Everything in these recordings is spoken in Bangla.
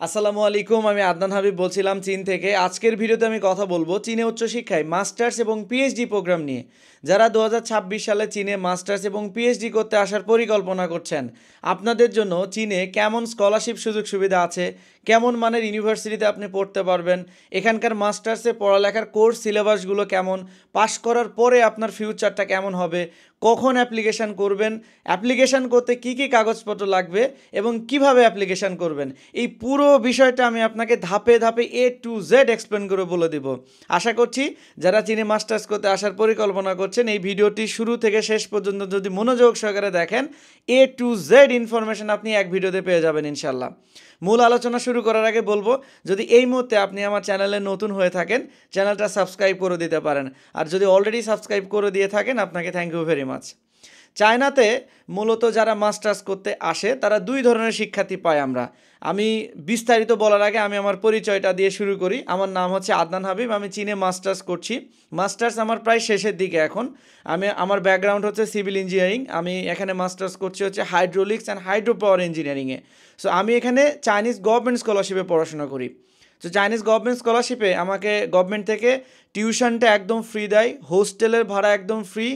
আসসালামু আলাইকুম, আমি আদনান হাবিব বলছিলাম চীন থেকে। আজকের ভিডিওতে আমি কথা বলবো চীনে উচ্চশিক্ষায় মাস্টার্স এবং পিএইচডি প্রোগ্রাম নিয়ে। যারা 2026 সালে চীনে মাস্টার্স এবং পিএইচডি করতে আসার পরিকল্পনা করছেন, আপনাদের জন্য চীনে কেমন স্কলারশিপ সুযোগ সুবিধা আছে, কেমন মানের ইউনিভার্সিটিতে আপনি পড়তে পারবেন, এখানকার মাস্টার্সে পড়ালেখার কোর্স সিলেবাসগুলো কেমন, পাশ করার পরে আপনার ফিউচারটা কেমন হবে, কখন অ্যাপ্লিকেশান করবেন, অ্যাপ্লিকেশান করতে কি কি কাগজপত্র লাগবে এবং কিভাবে অ্যাপ্লিকেশান করবেন, এই পুরো বিষয়টা আমি আপনাকে ধাপে ধাপে A to Z এক্সপ্লেন করে বলে দিব। আশা করছি যারা চীনে মাস্টার্স করতে আসার পরিকল্পনা করছেন, এই ভিডিওটি শুরু থেকে শেষ পর্যন্ত যদি মনোযোগ সহকারে দেখেন, A to Z ইনফরমেশন আপনি এক ভিডিওতে পেয়ে যাবেন ইনশাল্লাহ। মূল আলোচনা শুরু করার আগে বলবো, যদি এই মুহূর্তে আপনি আমার চ্যানেলে নতুন হয়ে থাকেন, চ্যানেলটা সাবস্ক্রাইব করে দিতে পারেন। আর যদি অলরেডি সাবস্ক্রাইব করে দিয়ে থাকেন, আপনাকে থ্যাংক ইউ ভেরি মাচ। চায়নাতে মূলত যারা মাস্টার্স করতে আসে তারা দুই ধরনের শিক্ষার্থী পাই আমরা। আমি বিস্তারিত বলার আগে আমি আমার পরিচয়টা দিয়ে শুরু করি। আমার নাম হচ্ছে আদনান হাবিব, আমি চীনে মাস্টার্স করছি। মাস্টার্স আমার প্রায় শেষের দিকে এখন। আমার ব্যাকগ্রাউন্ড হচ্ছে সিভিল ইঞ্জিনিয়ারিং। আমি এখানে মাস্টার্স করছি হচ্ছে হাইড্রোলিক্স অ্যান্ড হাইড্রো পাওয়ার ইঞ্জিনিয়ারিংয়ে। সো আমি এখানে চাইনিজ গভর্নমেন্ট স্কলারশিপে পড়াশোনা করি। তো চাইনিজ গভর্নমেন্ট স্কলারশিপে আমাকে গভর্নমেন্ট থেকে টিউশনটা একদম ফ্রি দেয়, হোস্টেলের ভাড়া একদম ফ্রি,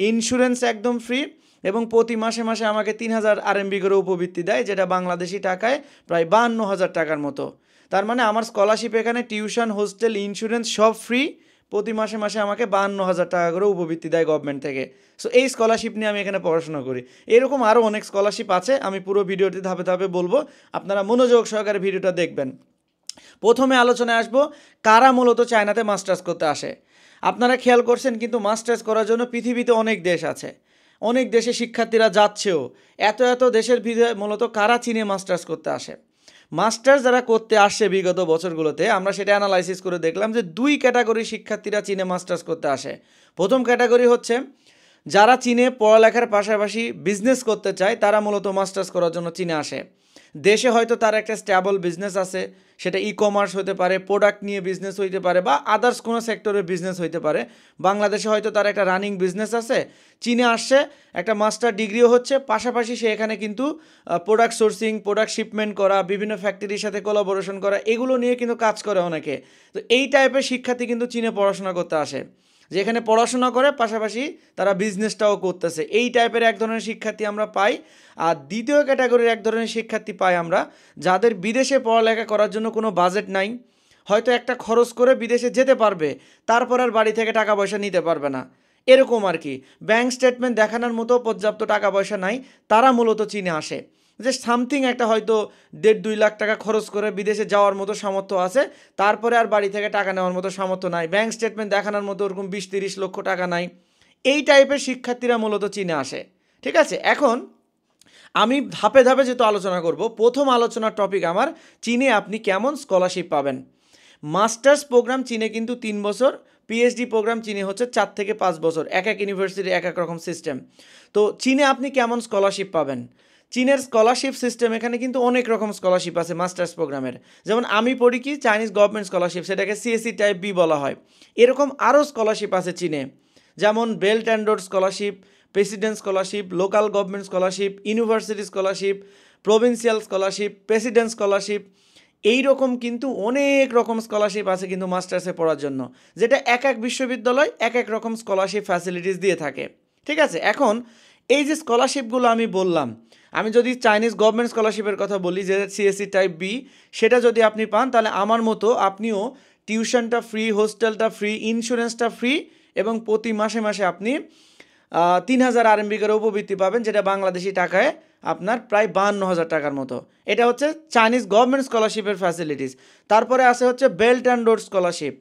ইন্স্যুরেন্স একদম ফ্রি, এবং প্রতি মাসে মাসে আমাকে 3000 আরএমবি করে উপবৃত্তি দেয়, যেটা বাংলাদেশি টাকায় প্রায় 52,000 টাকার মতো। তার মানে আমার স্কলারশিপ এখানে টিউশন, হোস্টেল, ইন্স্যুরেন্স সব ফ্রি। প্রতি মাসে মাসে আমাকে 52,000 টাকা করে উপবৃত্তি দেয় গভর্নমেন্ট থেকে। সো এই স্কলারশিপ নিয়ে আমি এখানে পড়াশোনা করি। এরকম আরও অনেক স্কলারশিপ আছে, আমি পুরো ভিডিওটি ধাপে ধাপে বলবো, আপনারা মনোযোগ সহকারে ভিডিওটা দেখবেন। প্রথমে আলোচনায় আসবো কারা মূলত চায়নাতে মাস্টার্স করতে আসে। আপনারা খেয়াল করছেন কিন্তু মাস্টার্স করার জন্য পৃথিবীতে অনেক দেশ আছে, অনেক দেশে শিক্ষার্থীরা যাচ্ছেও। এত এত দেশের ভিতরে মূলত কারা চীনে মাস্টার্স করতে আসে? মাস্টার্স যারা করতে আসছে বিগত বছরগুলোতে, আমরা সেটা অ্যানালাইসিস করে দেখলাম যে দুই ক্যাটাগরির শিক্ষার্থীরা চীনে মাস্টার্স করতে আসে। প্রথম ক্যাটাগরি হচ্ছে যারা চীনে পড়ালেখার পাশাপাশি বিজনেস করতে চায়, তারা মূলত মাস্টার্স করার জন্য চীনে আসে। দেশে হয়তো তার একটা স্ট্যাবল বিজনেস আছে, সেটা কমার্স হতে পারে, প্রোডাক্ট নিয়ে বিজনেস হইতে পারে, বা আদার্স কোনো সেক্টরের বিজনেস হইতে পারে। বাংলাদেশে হয়তো তার একটা রানিং বিজনেস আছে, চীনে আসছে, একটা মাস্টার ডিগ্রিও হচ্ছে, পাশাপাশি সে এখানে কিন্তু প্রোডাক্ট সোর্সিং, প্রোডাক্ট শিপমেন্ট করা, বিভিন্ন ফ্যাক্টরির সাথে কোলাবোরেশন করা, এগুলো নিয়ে কিন্তু কাজ করে অনেকে। তো এই টাইপের শিক্ষার্থী কিন্তু চীনে পড়াশোনা করতে আসে, যেখানে পড়াশোনা করে পাশাপাশি তারা বিজনেসটাও করতেছে। এই টাইপের এক ধরনের শিক্ষার্থী আমরা পাই। আর দ্বিতীয় ক্যাটাগরির এক ধরনের শিক্ষার্থী পাই আমরা, যাদের বিদেশে পড়ালেখা করার জন্য কোনো বাজেট নাই, হয়তো একটা খরচ করে বিদেশে যেতে পারবে, তারপর আর বাড়ি থেকে টাকা পয়সা নিতে পারবে না, এরকম আর কি। ব্যাংক স্টেটমেন্ট দেখানোর মতো পর্যাপ্ত টাকা পয়সা নাই, তারা মূলত চীনে আসে। যে সামথিং একটা হয়তো 1.5-2 লাখ টাকা খরচ করে বিদেশে যাওয়ার মতো সামর্থ্য আছে, তারপরে আর বাড়ি থেকে টাকা নেওয়ার মতো সামর্থ্য নাই, ব্যাংক স্টেটমেন্ট দেখানোর মতো ওরকম 20-30 লক্ষ টাকা নাই। এই টাইপের শিক্ষার্থীরা মূলত চীনে আসে। ঠিক আছে, এখন আমি ধাপে ধাপে যেহেতু আলোচনা করব, প্রথম আলোচনার টপিক আমার চীনে আপনি কেমন স্কলারশিপ পাবেন। মাস্টার্স প্রোগ্রাম চীনে কিন্তু 3 বছর, পিএইচডি প্রোগ্রাম চীনে হচ্ছে 4 থেকে 5 বছর। এক এক ইউনিভার্সিটির এক এক রকম সিস্টেম। তো চীনে আপনি কেমন স্কলারশিপ পাবেন? চীনের স্কলারশিপ সিস্টেম, এখানে কিন্তু অনেক রকম স্কলারশিপ আছে মাস্টার্স প্রোগ্রামের। যেমন আমি পড়ি কি চাইনিজ গভর্নমেন্ট স্কলারশিপ, সেটাকে সিএসসি টাইপ বি বলা হয়। এরকম আরও স্কলারশিপ আছে চীনে, যেমন belt and road scholarship, president scholarship, local government scholarship, university scholarship, provincial scholarship, president scholarship. এই রকম কিন্তু অনেক রকম স্কলারশিপ আছে কিন্তু মাস্টার্সে পড়ার জন্য, যেটা এক এক বিশ্ববিদ্যালয় এক এক রকম স্কলারশিপ ফ্যাসিলিটিস দিয়ে থাকে। ঠিক আছে, এখন এই যে স্কলারশিপগুলো আমি বললাম, আমি যদি চাইনিজ গভর্নমেন্ট স্কলারশিপের কথা বলি, যে সিএসসি টাইপ বি, সেটা যদি আপনি পান, তাহলে আমার মতো আপনিও টিউশনটা ফ্রি, হোস্টেলটা ফ্রি, ইন্স্যুরেন্সটা ফ্রি, এবং প্রতি মাসে মাসে আপনি 3000 আরএমবি করে উপবৃত্তি পাবেন, যেটা বাংলাদেশি টাকায় আপনার প্রায় 52,000 টাকার মতো। এটা হচ্ছে চাইনিজ গভর্নমেন্ট স্কলারশিপের ফ্যাসিলিটিস। তারপরে আছে হচ্ছে বেল্ট অ্যান্ড রোড স্কলারশিপ।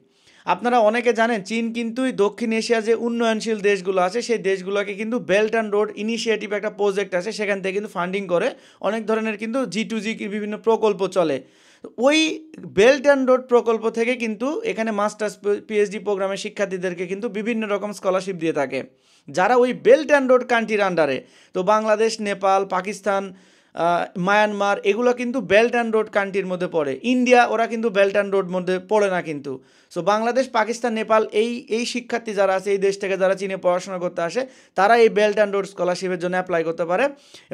আপনারা অনেকে জানেন চীন কিন্তু দক্ষিণ এশিয়া যে উন্নয়নশীল দেশগুলো আছে, সেই দেশগুলোকে কিন্তু বেল্ট অ্যান্ড রোড ইনিশিয়েটিভ একটা প্রজেক্ট আছে, সেখান থেকে কিন্তু ফান্ডিং করে অনেক ধরনের কিন্তু G2G বিভিন্ন প্রকল্প চলে। ওই বেল্ট অ্যান্ড রোড প্রকল্প থেকে কিন্তু এখানে মাস্টার্স পিএইচডি প্রোগ্রামের শিক্ষার্থীদেরকে কিন্তু বিভিন্ন রকম স্কলারশিপ দিয়ে থাকে, যারা ওই বেল্ট অ্যান্ড রোড কান্ট্রির আন্ডারে। তো বাংলাদেশ, নেপাল, পাকিস্তান, মায়ানমার, এগুলো কিন্তু বেল্ট অ্যান্ড রোড কান্ট্রির মধ্যে পড়ে। ইন্ডিয়া, ওরা কিন্তু বেল্ট অ্যান্ড রোড মধ্যে পড়ে না কিন্তু। সো বাংলাদেশ, পাকিস্তান, নেপাল, এই শিক্ষার্থী যারা আছে, এই দেশ থেকে যারা চীনে পড়াশোনা করতে আসে, তারা এই বেল্ট অ্যান্ড রোড স্কলারশিপের জন্য অ্যাপ্লাই করতে পারে।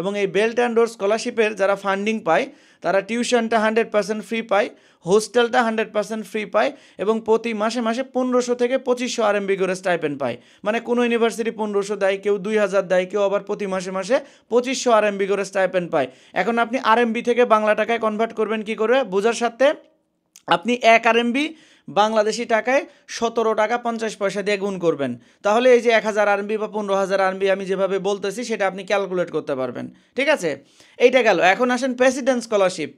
এবং এই বেল্ট অ্যান্ড রোড স্কলারশিপের যারা ফান্ডিং পায়, তারা টিউশনটা 100% ফ্রি পায়, হোস্টেলটা 100% ফ্রি পায় এবং প্রতি মাসে মাসে 1500 থেকে 2500 আরএমবি করে স্টাইপেন্ড পায়। মানে কোনো ইউনিভার্সিটি 1500 দেয়, কেউ 2000 দেয়, কেউ আবার প্রতি মাসে মাসে 2500 আরএমবি করে স্টাইপেন্ড পায়। এখন আপনি আরএমবি থেকে বাংলা টাকায় কনভার্ট করবেন কি করে বোঝার সাথে, আপনি 1 আরএমবি বাংলাদেশি টাকায় 17 টাকা 50 পয়সা দিয়ে গুণ করবেন, তাহলে এই যে 1000 আরএমবি বা 15000 আরএমবি আমি যেভাবে বলতেছি সেটা আপনি ক্যালকুলেট করতে পারবেন। ঠিক আছে, এইটা গেল। এখন আসেন প্রেসিডেন্ট স্কলারশিপ।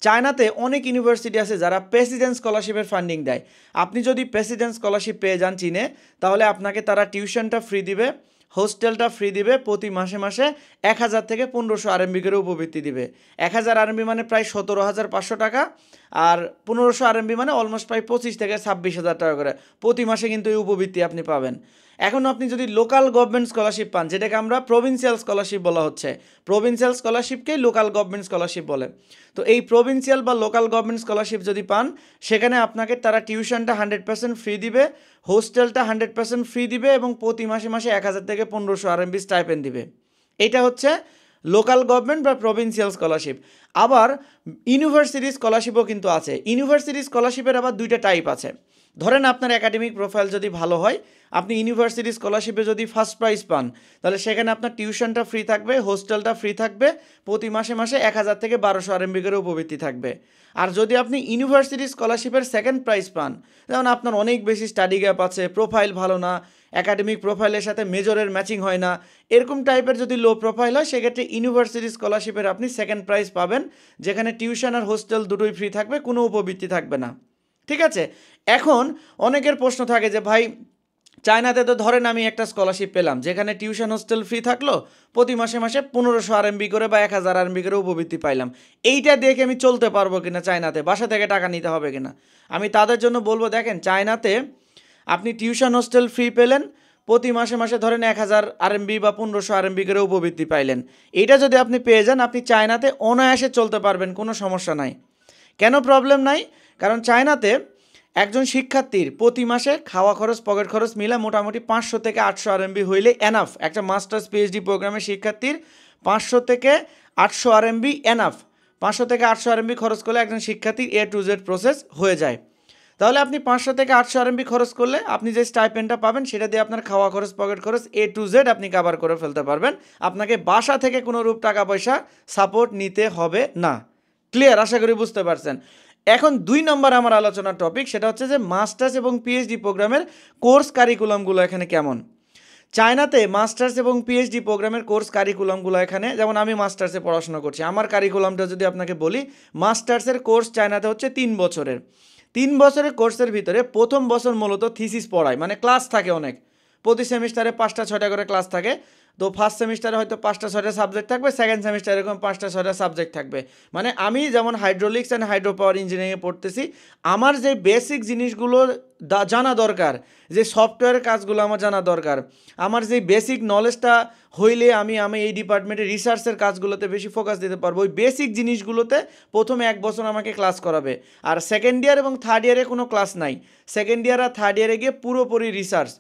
চায়নাতে অনেক ইউনিভার্সিটি আছে যারা প্রেসিডেন্ট স্কলারশিপের ফান্ডিং দেয়। আপনি যদি প্রেসিডেন্ট স্কলারশিপ পেয়ে যান চীনে, তাহলে আপনাকে তারা টিউশনটা ফ্রি দিবে, হোস্টেলটা ফ্রি দিবে, প্রতি মাসে মাসে 1000 থেকে 1500 আরএমবি করে উপবৃত্তি দিবে। 1000 আরএমবি মানে প্রায় 17,500 টাকা, আর 1500 আরএমবি মানে অলমোস্ট প্রায় 25 থেকে 26,000 টাকা করে প্রতি মাসে কিন্তু এই উপবৃত্তি আপনি পাবেন। এখন আপনি যদি লোকাল গভর্নমেন্ট স্কলারশিপ পান, যেটাকে আমরা প্রভিন্সিয়াল স্কলারশিপ বলা হচ্ছে, প্রভিন্সিয়াল স্কলারশিপকেই লোকাল গভর্নমেন্ট স্কলারশিপ বলে। তো এই প্রভিন্সিয়াল বা লোকাল গভর্নমেন্ট স্কলারশিপ যদি পান, সেখানে আপনাকে তারা টিউশনটা 100% ফ্রি দিবে, হোস্টেলটা 100% ফ্রি দিবে এবং প্রতি মাসে মাসে 1000 থেকে 1500 আরএমবি স্টাইপেন্ড দিবে। এটা হচ্ছে লোকাল গভর্নমেন্ট বা প্রভিন্সিয়াল স্কলারশিপ। আবার ইউনিভার্সিটি স্কলারশিপও কিন্তু আছে। ইউনিভার্সিটি স্কলারশিপের আবার দুইটা টাইপ আছে। ধরেন আপনার একাডেমিক প্রোফাইল যদি ভালো হয়, আপনি ইউনিভার্সিটি স্কলারশিপে যদি ফার্স্ট প্রাইজ পান, তাহলে সেখানে আপনার টিউশনটা ফ্রি থাকবে, হোস্টেলটা ফ্রি থাকবে, প্রতি মাসে মাসে 1000 থেকে 1200 আরএমবি করে উপবৃত্তি থাকবে। আর যদি আপনি ইউনিভার্সিটি স্কলারশিপের সেকেন্ড প্রাইজ পান, যেমন আপনার অনেক বেশি স্টাডি গ্যাপ আছে, প্রোফাইল ভালো না, একাডেমিক প্রোফাইলের সাথে মেজরের ম্যাচিং হয় না, এরকম টাইপের যদি লো প্রোফাইল হয়, সেক্ষেত্রে ইউনিভার্সিটি স্কলারশিপের আপনি সেকেন্ড প্রাইজ পাবেন, যেখানে টিউশন আর হোস্টেল দুটোই ফ্রি থাকবে, কোনো উপবৃত্তি থাকবে না। ঠিক আছে, এখন অনেকের প্রশ্ন থাকে যে ভাই চায়নাতে তো ধরেন আমি একটা স্কলারশিপ পেলাম যেখানে টিউশন হোস্টেল ফ্রি থাকলো, প্রতি মাসে মাসে 1500 আরএমবি করে বা 1000 আরএমবি করে উপবৃত্তি পাইলাম, এইটা দেখে আমি চলতে পারবো কিনা চায়নাতে, বাসা থেকে টাকা নিতে হবে কিনা? আমি তাদের জন্য বলবো, দেখেন চায়নাতে আপনি টিউশন হোস্টেল ফ্রি পেলেন, প্রতি মাসে মাসে ধরেন 1000 আরএমবি বা 1500 আরএমবি করে উপবৃত্তি পাইলেন, এইটা যদি আপনি পেয়ে যান, আপনি চায়নাতে অনায়াসে চলতে পারবেন, কোনো সমস্যা নাই। কেন প্রবলেম নাই? কারণ চায়নাতে একজন শিক্ষার্থীর প্রতি মাসে খাওয়া খরচ, পকেট খরচ মিলে মোটামুটি 500 থেকে 800 আরএমবি হইলে এনাফ। একটা মাস্টার্স পিএইচডি প্রোগ্রামের শিক্ষার্থীর 500 থেকে 800 আরএমবি এনাফ। 500 থেকে 800 আরএমবি খরচ করলে একজন শিক্ষার্থীর A to Z প্রসেস হয়ে যায়। তাহলে আপনি 500 থেকে 800 আরএমবি খরচ করলে আপনি যে স্টাইপেন্ডটা পাবেন, সেটা দিয়ে আপনার খাওয়া খরচ, পকেট খরচ A to Z আপনি কভার করে ফেলতে পারবেন। আপনাকে বাসা থেকে কোনো রূপ টাকা পয়সা সাপোর্ট নিতে হবে না। ক্লিয়ার? আশা করি বুঝতে পারছেন। এখন 2 নম্বর আমার আলোচনার টপিক, সেটা হচ্ছে যে মাস্টার্স এবং পিএইচডি প্রোগ্রামের কোর্স কারিকুলামগুলো এখানে কেমন। চায়নাতে মাস্টার্স এবং পিএইচডি প্রোগ্রামের কোর্স কারিকুলামগুলো এখানে, যেমন আমি মাস্টার্সে পড়াশোনা করছি, আমার কারিকুলামটা যদি আপনাকে বলি, মাস্টার্সের কোর্স চায়নাতে হচ্ছে 3 বছরের। 3 বছরের কোর্সের ভিতরে প্রথম বছর মূলত থিসিস পড়ায়, মানে ক্লাস থাকে অনেক, প্রতি সেমিস্টারে 5টা-6টা করে ক্লাস থাকে। তো ফার্স্ট সেমিস্টারে হয়তো 5টা-6টা সাবজেক্ট থাকবে, সেকেন্ড সেমিস্টারে এরকম 5টা-6টা সাবজেক্ট থাকবে। মানে আমি যেমন হাইড্রোলিক্স অ্যান্ড হাইড্রো পাওয়ার ইঞ্জিনিয়ারিংয়ে পড়তেছি, আমার যে বেসিক জিনিসগুলো জানা দরকার, যে সফটওয়্যারের কাজগুলো আমার জানা দরকার, আমার যে বেসিক নলেজটা হইলে আমি এই ডিপার্টমেন্টে রিসার্চের কাজগুলোতে বেশি ফোকাস দিতে পারবো, ওই বেসিক জিনিসগুলোতে প্রথমে 1 বছর আমাকে ক্লাস করাবে। আর সেকেন্ড ইয়ার এবং থার্ড ইয়ারে কোনো ক্লাস নাই। সেকেন্ড ইয়ার আর থার্ড ইয়ারে গিয়ে পুরোপুরি রিসার্চ।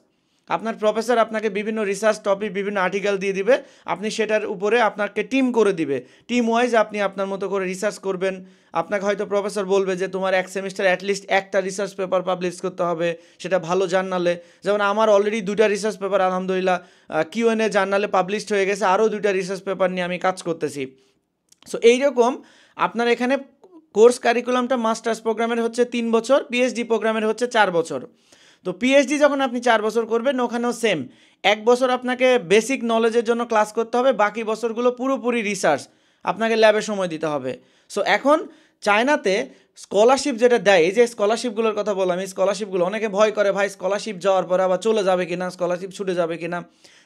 আপনার প্রফেসর আপনাকে বিভিন্ন রিসার্চ টপিক, বিভিন্ন আর্টিকেল দিয়ে দিবে, আপনি সেটার উপরে আপনাকে টিম করে দিবে, টিম ওয়াইজ আপনি আপনার মতো করে রিসার্চ করবেন। আপনাকে হয়তো প্রফেসর বলবে যে তোমার এক সেমিস্টার অ্যাটলিস্ট একটা রিসার্চ পেপার পাবলিশ করতে হবে, সেটা ভালো জার্নালে। যেমন আমার অলরেডি 2টা রিসার্চ পেপার আলহামদুলিল্লাহ কিউএনএ জার্নালে পাবলিশড হয়ে গেছে, আরও 2টা রিসার্চ পেপার নিয়ে আমি কাজ করতেছি। সো এইরকম আপনার এখানে কোর্স কারিকুলামটা মাস্টার্স প্রোগ্রামের হচ্ছে 3 বছর, পিএইচডি প্রোগ্রামের হচ্ছে 4 বছর। তো পিএইচডি যখন আপনি 4 বছর করবেন, ওখানেও সেম 1 বছর আপনাকে বেসিক নলেজের জন্য ক্লাস করতে হবে, বাকি বছরগুলো পুরোপুরি রিসার্চ, আপনাকে ল্যাবে সময় দিতে হবে। সো এখন চায়নাতে স্কলারশিপ যেটা দেয়, এই যে স্কলারশিপগুলোর কথা বললাম, এই স্কলারশিপগুলো অনেকে ভয় করে, ভাই স্কলারশিপ যাওয়ার পরে আবার চলে যাবে কিনা, স্কলারশিপ ছুটে যাবে কিনা।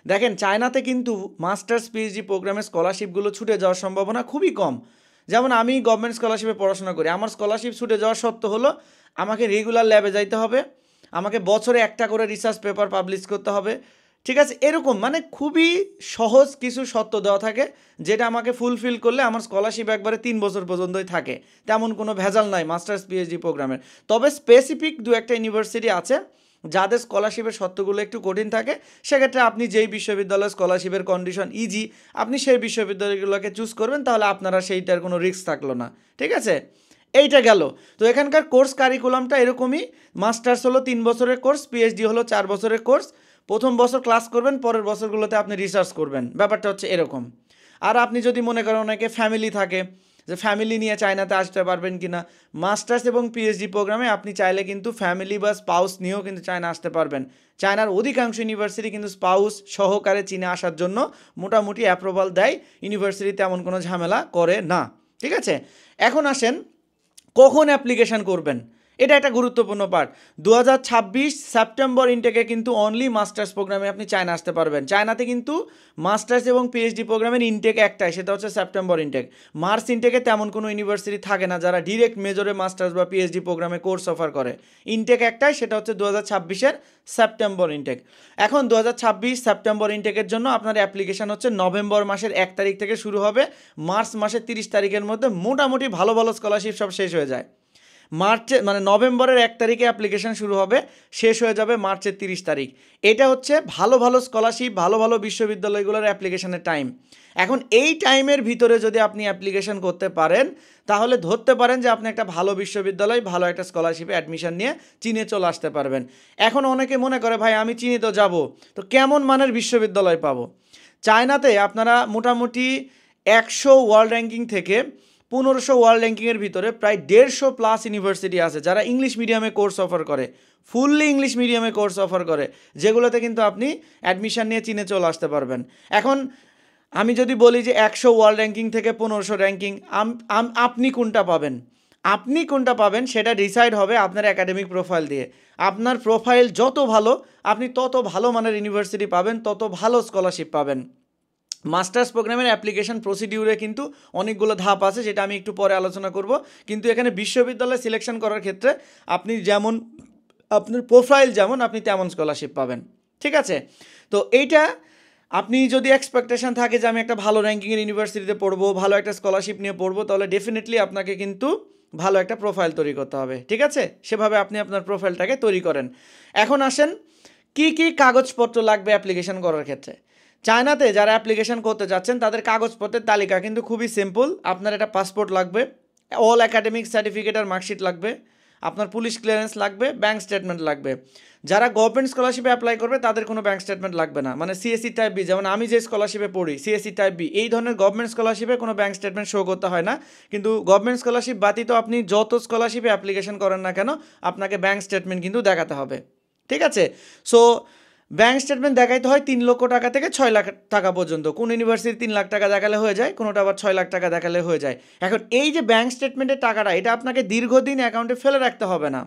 দেখেন চায়নাতে কিন্তু মাস্টার্স পিএইচডি প্রোগ্রামের স্কলারশিপগুলো ছুটে যাওয়ার সম্ভাবনা খুবই কম। যেমন আমি গভর্নমেন্ট স্কলারশিপে পড়াশোনা করি, আমার স্কলারশিপ ছুটে যাওয়ার সত্য হলো আমাকে রেগুলার ল্যাবে যাইতে হবে, আমাকে বছরে একটা করে রিসার্চ পেপার পাবলিশ করতে হবে। ঠিক আছে, এরকম মানে খুবই সহজ কিছু শর্ত দেওয়া থাকে, যেটা আমাকে ফুলফিল করলে আমার স্কলারশিপ একবারে 3 বছর পর্যন্তই থাকে। তেমন কোনো ভেজাল নাই মাস্টার্স পিএইচডি প্রোগ্রামের। তবে স্পেসিফিক 2-একটা ইউনিভার্সিটি আছে যাদের স্কলারশিপের শর্তগুলো একটু কঠিন থাকে সেক্ষেত্রে আপনি যেই বিশ্ববিদ্যালয়ের স্কলারশিপের কন্ডিশন ইজি আপনি সেই বিশ্ববিদ্যালয়গুলোকে চুজ করবেন, তাহলে আপনারা সেইটার কোনো রিস্ক থাকলো না। ঠিক আছে, এইটা গেল। তো এখানকার কোর্স কারিকুলামটা এরকমই, মাস্টার্স হলো 3 বছরের কোর্স, পিএইচডি হলো 4 বছরের কোর্স। প্রথম বছর ক্লাস করবেন, পরের বছরগুলোতে আপনি রিসার্চ করবেন, ব্যাপারটা হচ্ছে এরকম। আর আপনি যদি মনে করেন অনেকে ফ্যামিলি থাকে যে ফ্যামিলি নিয়ে চায়নাতে আসতে পারবেন কি না, মাস্টার্স এবং পিএইচডি প্রোগ্রামে আপনি চাইলে কিন্তু ফ্যামিলি বা স্পাউস নিয়েও কিন্তু চায়না আসতে পারবেন। চায়নার অধিকাংশ ইউনিভার্সিটি কিন্তু স্পাউস সহকারে চীনে আসার জন্য মোটামুটি অ্যাপ্রুভাল দেয়, ইউনিভার্সিটি তেমন কোনো ঝামেলা করে না। ঠিক আছে, এখন আসেন কখন অ্যাপ্লিকেশান করবেন, এটা একটা গুরুত্বপূর্ণ পার্ট। 2026 সেপ্টেম্বর ইনটেকে কিন্তু অনলি মাস্টার্স প্রোগ্রামে আপনি চায়না আসতে পারবেন। চায়নাতে কিন্তু মাস্টার্স এবং পিএইচডি প্রোগ্রামের ইনটেক একটাই, সেটা হচ্ছে সেপ্টেম্বর ইনটেক। মার্চ ইনটেকে তেমন কোনো ইউনিভার্সিটি থাকে না যারা ডিরেক্ট মেজরে মাস্টার্স বা পিএইচডি প্রোগ্রামে কোর্স অফার করে। ইনটেক একটাই, সেটা হচ্ছে 2026-এর সেপ্টেম্বর ইনটেক। এখন 2026 সেপ্টেম্বর ইনটেকের জন্য আপনার অ্যাপ্লিকেশান হচ্ছে নভেম্বর মাসের 1 তারিখ থেকে শুরু হবে, মার্চ মাসের 30 তারিখের মধ্যে মোটামুটি ভালো ভালো স্কলারশিপ সব শেষ হয়ে যায়। মার্চে মানে নভেম্বরের 1 তারিখে অ্যাপ্লিকেশান শুরু হবে, শেষ হয়ে যাবে মার্চের 30 তারিখ। এটা হচ্ছে ভালো ভালো স্কলারশিপ, ভালো ভালো বিশ্ববিদ্যালয়গুলোর অ্যাপ্লিকেশানের টাইম। এখন এই টাইমের ভিতরে যদি আপনি অ্যাপ্লিকেশান করতে পারেন তাহলে ধরতে পারেন যে আপনি একটা ভালো বিশ্ববিদ্যালয়, ভালো একটা স্কলারশিপে অ্যাডমিশন নিয়ে চীনে চলে আসতে পারবেন। এখন অনেকে মনে করে ভাই আমি চীনে তো যাব, তো কেমন মানের বিশ্ববিদ্যালয় পাবো? চায়নাতে আপনারা মোটামুটি 100 ওয়ার্ল্ড র্যাঙ্কিং থেকে 1500 ওয়ার্ল্ড র্যাঙ্কিংয়ের ভিতরে প্রায় 150+ ইউনিভার্সিটি আছে যারা ইংলিশ মিডিয়ামে কোর্স অফার করে, ফুললি ইংলিশ মিডিয়ামে কোর্স অফার করে, যেগুলোতে কিন্তু আপনি অ্যাডমিশন নিয়ে চীনে চলে আসতে পারবেন। এখন আমি যদি বলি যে 100 ওয়ার্ল্ড র্যাঙ্কিং থেকে 1500 র্যাঙ্কিং, আপনি কোনটা পাবেন? আপনি কোনটা পাবেন সেটা ডিসাইড হবে আপনার একাডেমিক প্রোফাইল দিয়ে। আপনার প্রোফাইল যত ভালো, আপনি তত ভালো মানের ইউনিভার্সিটি পাবেন, তত ভালো স্কলারশিপ পাবেন। মাস্টার্স প্রোগ্রামের অ্যাপ্লিকেশন প্রসিডিউরে কিন্তু অনেকগুলো ধাপ আছে, যেটা আমি একটু পরে আলোচনা করব। কিন্তু এখানে বিশ্ববিদ্যালয় সিলেকশন করার ক্ষেত্রে আপনি যেমন আপনার প্রোফাইল যেমন আপনি তেমন স্কলারশিপ পাবেন। ঠিক আছে, তো এইটা আপনি যদি এক্সপেকটেশন থাকে যে আমি একটা ভালো র্যাঙ্কিংয়ের ইউনিভার্সিটিতে পড়বো, ভালো একটা স্কলারশিপ নিয়ে পড়বো, তাহলে ডেফিনেটলি আপনাকে কিন্তু ভালো একটা প্রোফাইল তৈরি করতে হবে। ঠিক আছে, সেভাবে আপনি আপনার প্রোফাইলটাকে তৈরি করেন। এখন আসেন কি কি কাগজপত্র লাগবে অ্যাপ্লিকেশন করার ক্ষেত্রে। চায়নাতে যারা অ্যাপ্লিকেশন করতে যাচ্ছেন তাদের কাগজপত্রের তালিকা কিন্তু খুবই সিম্পল। আপনার একটা পাসপোর্ট লাগবে, অল একাডেমিক সার্টিফিকেট আর মার্কশিট লাগবে, আপনার পুলিশ ক্লিয়ারেন্স লাগবে, ব্যাঙ্ক স্টেটমেন্ট লাগবে। যারা গভর্নমেন্ট স্কলারশিপে অ্যাপ্লাই করবে তাদের কোনো ব্যাঙ্ক স্টেটমেন্ট লাগবে না, মানে সিএসসি টাইপ বি, যেমন আমি যে স্কলারশিপে পড়ি সিএসসি টাইপ বি, এই ধরনের গভর্নমেন্ট স্কলারশিপে কোনো ব্যাঙ্ক স্টেটমেন্ট শো করতে হয় না। কিন্তু গভর্নমেন্ট স্কলারশিপ ব্যতীত আপনি যত স্কলারশিপে অ্যাপ্লিকেশন করেন না কেন আপনাকে ব্যাঙ্ক স্টেটমেন্ট কিন্তু দেখাতে হবে। ঠিক আছে, সো ব্যাঙ্ক স্টেটমেন্ট দেখাইতে হয় 3 লক্ষ টাকা থেকে 6 লাখ টাকা পর্যন্ত। কোন ইউনিভার্সিটি 3 লাখ টাকা দেখালে হয়ে যায়, কোনোটা আবার 6 লাখ টাকা দেখালে হয়ে যায়। এখন এই যে ব্যাঙ্ক স্টেটমেন্টের টাকাটা, এটা আপনাকে দীর্ঘদিন অ্যাকাউন্টে ফেলে রাখতে হবে না।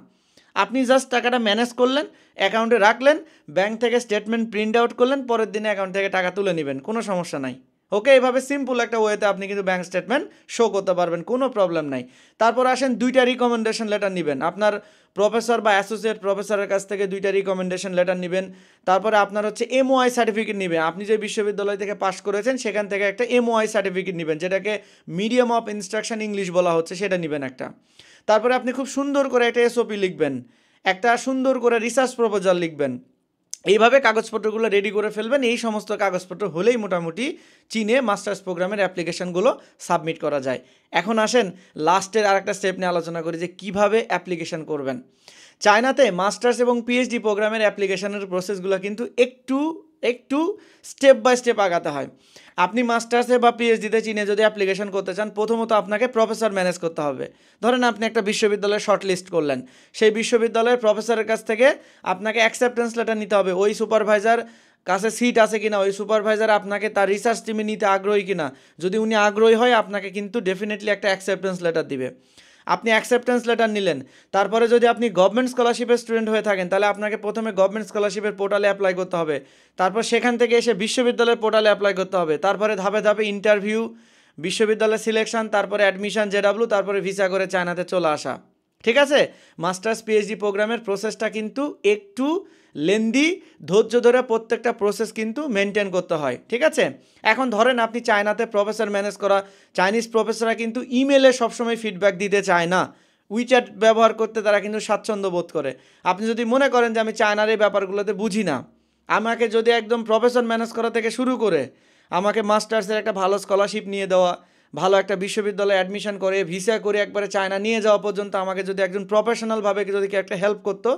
আপনি জাস্ট টাকাটা ম্যানেজ করলেন, অ্যাকাউন্টে রাখলেন, ব্যাঙ্ক থেকে স্টেটমেন্ট প্রিন্ট আউট করলেন, পরের দিনে অ্যাকাউন্ট থেকে টাকা তুলে নেবেন, কোনো সমস্যা নাই। ওকে, এভাবে সিম্পল একটা ওয়েতে আপনি কিন্তু ব্যাঙ্ক স্টেটমেন্ট শো করতে পারবেন, কোনো প্রবলেম নাই। তারপর আসেন 2টা রিকমেন্ডেশন লেটার নেবেন, আপনার প্রফেসর বা অ্যাসোসিয়েট প্রফেসরের কাছ থেকে 2টা রিকমেন্ডেশন লেটার নেবেন। তারপরে আপনার হচ্ছে এমওআই সার্টিফিকেট নেবেন, আপনি যে বিশ্ববিদ্যালয় থেকে পাস করেছেন সেখান থেকে একটা এমওআই সার্টিফিকেট নেবেন, যেটাকে মিডিয়াম অফ ইনস্ট্রাকশন ইংলিশ বলা হচ্ছে, সেটা নেবেন একটা। তারপরে আপনি খুব সুন্দর করে একটা এসওপি লিখবেন, একটা সুন্দর করে রিসার্চ প্রপোজাল লিখবেন। এইভাবে কাগজপত্রগুলো রেডি করে ফেলবেন। এই সমস্ত কাগজপত্র হলেই মোটামুটি চীনে মাস্টার্স প্রোগ্রামের অ্যাপ্লিকেশনগুলো সাবমিট করা যায়। এখন আসেন লাস্টের আরেকটা স্টেপ নিয়ে আলোচনা করি যে কীভাবে অ্যাপ্লিকেশন করবেন। চায়নাতে মাস্টার্স এবং পিএইচডি প্রোগ্রামের অ্যাপ্লিকেশনের প্রসেসগুলো কিন্তু একটু স্টেপ বাই স্টেপ আগাতে হয়। আপনি মাস্টার্সে বা পিএইচডিতে চীনে যদি অ্যাপ্লিকেশন করতে চান, প্রথমত আপনাকে প্রফেসর ম্যানেজ করতে হবে। ধরেন আপনি একটা বিশ্ববিদ্যালয়ে শর্ট লিস্ট করলেন, সেই বিশ্ববিদ্যালয়ের প্রফেসরের কাছ থেকে আপনাকে অ্যাকসেপ্টেন্স লেটার নিতে হবে, ওই সুপারভাইজার কাছে সিট আছে কিনা, ওই সুপারভাইজার আপনাকে তার রিসার্চ টিমে নিতে আগ্রহী কিনা। যদি উনি আগ্রহী হয় আপনাকে কিন্তু ডেফিনেটলি একটা অ্যাকসেপ্টেন্স লেটার দিবে। আপনি অ্যাকসেপ্টেন্স লেটার নিলেন, তারপরে যদি আপনি গভর্নমেন্ট স্কলারশিপের স্টুডেন্ট হয়ে থাকেন তাহলে আপনাকে প্রথমে গভর্নমেন্ট স্কলারশিপের পোর্টালে অ্যাপ্লাই করতে হবে, তারপর সেখান থেকে এসে বিশ্ববিদ্যালয়ের পোর্টালে অ্যাপ্লাই করতে হবে, তারপরে ধাপে ধাপে ইন্টারভিউ, বিশ্ববিদ্যালয় সিলেকশন, তারপরে অ্যাডমিশন জেডাব্লিউ, তারপরে ভিসা করে চায়নাতে চলে আসা। ঠিক আছে, মাস্টার্স পিএইচডি প্রোগ্রামের প্রসেসটা কিন্তু একটু লেন্দি, ধৈর্য ধরে প্রত্যেকটা প্রসেস কিন্তু মেনটেন করতে হয়। ঠিক আছে, এখন ধরেন আপনি চায়নাতে প্রফেসর ম্যানেজ করা, চাইনিজ প্রফেসররা কিন্তু ইমেলে সবসময় ফিডব্যাক দিতে চায় না, উইচ্যাট ব্যবহার করতে তারা কিন্তু স্বাচ্ছন্দ্য বোধ করে। আপনি যদি মনে করেন যে আমি চায়নার এই ব্যাপারগুলোতে বুঝি না, আমাকে যদি একদম প্রফেশন ম্যানেজ করা থেকে শুরু করে আমাকে মাস্টার্সের একটা ভালো স্কলারশিপ নিয়ে দেওয়া, ভালো একটা বিশ্ববিদ্যালয়ে অ্যাডমিশন করে ভিসা করে একবারে চায়না নিয়ে যাওয়া পর্যন্ত আমাকে যদি একজন প্রফেশনালভাবে যদি কেউ একটা হেল্প করতো,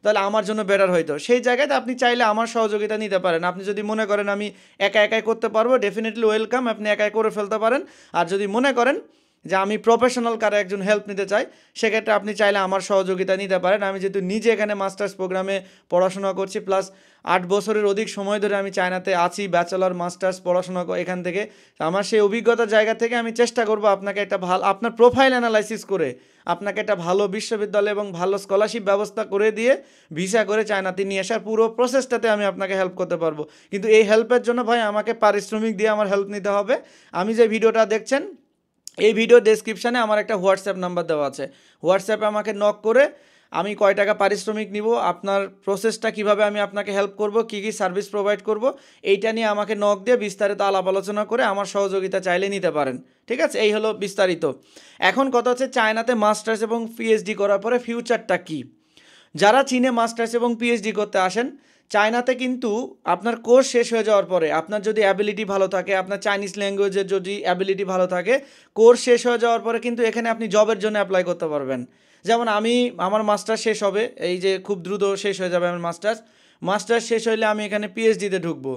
তাহলে আমার জন্য বেটার হইতো। সেই জায়গাতে আপনি চাইলে আমার সহযোগিতা নিতে পারেন। আপনি যদি মনে করেন আমি একা একাই করতে পারবো, ডেফিনেটলি ওয়েলকাম, আপনি একাই করে ফেলতে পারেন। আর যদি মনে করেন যে আমি প্রফেশনাল কারো একজন হেল্প নিতে চাই, সেক্ষেত্রে আপনি চাইলে আমার সহযোগিতা নিতে পারেন। আমি যেহেতু নিজে এখানে মাস্টার্স প্রোগ্রামে পড়াশোনা করছি, প্লাস 8 বছরের অধিক সময় ধরে আমি চায়নাতে আছি, ব্যাচেলর মাস্টার্স পড়াশোনা এখান থেকে। আমার সেই অভিজ্ঞতার জায়গা থেকে আমি চেষ্টা করব আপনাকে একটা ভালো, আপনার প্রোফাইল অ্যানালাইসিস করে আপনাকে একটা ভালো বিশ্ববিদ্যালয় এবং ভালো স্কলারশিপ ব্যবস্থা করে দিয়ে ভিসা করে চায়নাতে নিয়ে আসার পুরো প্রসেসটাতে আমি আপনাকে হেল্প করতে পারবো। কিন্তু এই হেল্পের জন্য ভাই আমাকে পারিশ্রমিক দিয়ে আমার হেল্প নিতে হবে। আমি যে ভিডিওটা দেখছেন, এই ভিডিও ডেসক্রিপশানে আমার একটা হোয়াটসঅ্যাপ নাম্বার দেওয়া আছে। হোয়াটসঅ্যাপে আমাকে নক করে আমি কয় টাকা পারিশ্রমিক নিব, আপনার প্রসেসটা কিভাবে আমি আপনাকে হেল্প করব, কী কী সার্ভিস প্রোভাইড করব, এইটা নিয়ে আমাকে নক দিয়ে বিস্তারিত আলাপ আলোচনা করে আমার সহযোগিতা চাইলে নিতে পারেন। ঠিক আছে, এই হলো বিস্তারিত। এখন কথা হচ্ছে চায়নাতে মাস্টার্স এবং পিএইচডি করার পরে ফিউচারটা কী। যারা চীনে মাস্টার্স এবং পিএইচডি করতে আসেন, চায়নাতে কিন্তু আপনার কোর্স শেষ হয়ে যাওয়ার পরে আপনার যদি অ্যাবিলিটি ভালো থাকে, আপনার চাইনিজ ল্যাঙ্গুয়েজের যদি অ্যাবিলিটি ভালো থাকে, কোর্স শেষ হয়ে যাওয়ার পরে কিন্তু এখানে আপনি জবের জন্য অ্যাপ্লাই করতে পারবেন। যেমন আমার মাস্টার্স শেষ হবে, এই যে খুব দ্রুত শেষ হয়ে যাবে আমার মাস্টার্স শেষ হইলে আমি এখানে পিএইচডিতে ঢুকবো।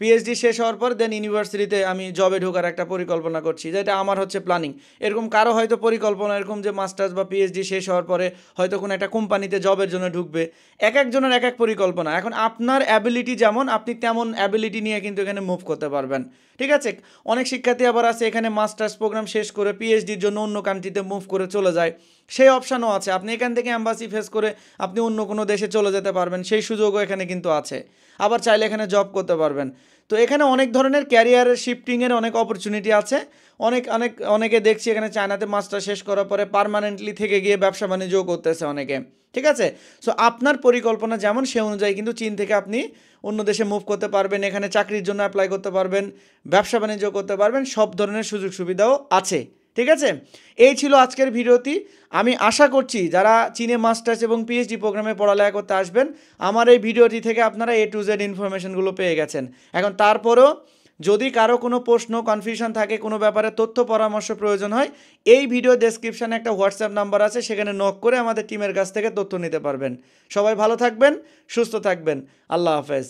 পিএইচডি শেষ হওয়ার পর দেন ইউনিভার্সিটিতে আমি জবে ঢোকার একটা পরিকল্পনা করছি, যেটা আমার হচ্ছে প্ল্যানিং। এরকম কারো হয়তো পরিকল্পনা এরকম যে মাস্টার্স বা পিএইচডি শেষ হওয়ার পরে হয়তো কোনো একটা কোম্পানিতে জবের জন্য ঢুকবে। এক একজনের এক এক পরিকল্পনা। এখন আপনার অ্যাবিলিটি যেমন, আপনি তেমন অ্যাবিলিটি নিয়ে কিন্তু এখানে মুভ করতে পারবেন। ঠিক আছে, অনেক শিক্ষার্থী আবার আছে এখানে মাস্টার্স প্রোগ্রাম শেষ করে পিএইচডির জন্য অন্য কান্ট্রিতে মুভ করে চলে যায়, সেই অপশানও আছে। আপনি এখান থেকে অ্যাম্বাসি ফেস করে আপনি অন্য কোনো দেশে চলে যেতে পারবেন, সেই সুযোগও এখানে কিন্তু আছে। আবার চাইলে এখানে জব করতে পারবেন। তো এখানে অনেক ধরনের ক্যারিয়ারের শিফটিংয়ের অনেক অপরচুনিটি আছে। অনেকে দেখছি এখানে চায়নাতে মাস্টার শেষ করার পরে পার্মানেন্টলি থেকে গিয়ে ব্যবসা বাণিজ্যও করতেছে অনেকে। ঠিক আছে, সো আপনার পরিকল্পনা যেমন সে অনুযায়ী কিন্তু চীন থেকে আপনি অন্য দেশে মুভ করতে পারবেন, এখানে চাকরির জন্য অ্যাপ্লাই করতে পারবেন, ব্যবসা বাণিজ্য করতে পারবেন, সব ধরনের সুযোগ সুবিধাও আছে। ঠিক আছে, এই ছিল আজকের ভিডিওটি। আমি আশা করছি যারা চীনে মাস্টার্স এবং পিএইচডি প্রোগ্রামে পড়ালেখা করতে আসবেন, আমার এই ভিডিওটি থেকে আপনারা A to Z ইনফরমেশনগুলো পেয়ে গেছেন। এখন তারপরেও যদি কারো কোনো প্রশ্ন কনফিউশন থাকে, কোনো ব্যাপারে তথ্য পরামর্শ প্রয়োজন হয়, এই ভিডিও ডেসক্রিপশানে একটা হোয়াটসঅ্যাপ নাম্বার আছে, সেখানে নক করে আমাদের টিমের কাছ থেকে তথ্য নিতে পারবেন। সবাই ভালো থাকবেন, সুস্থ থাকবেন। আল্লাহ হাফেজ।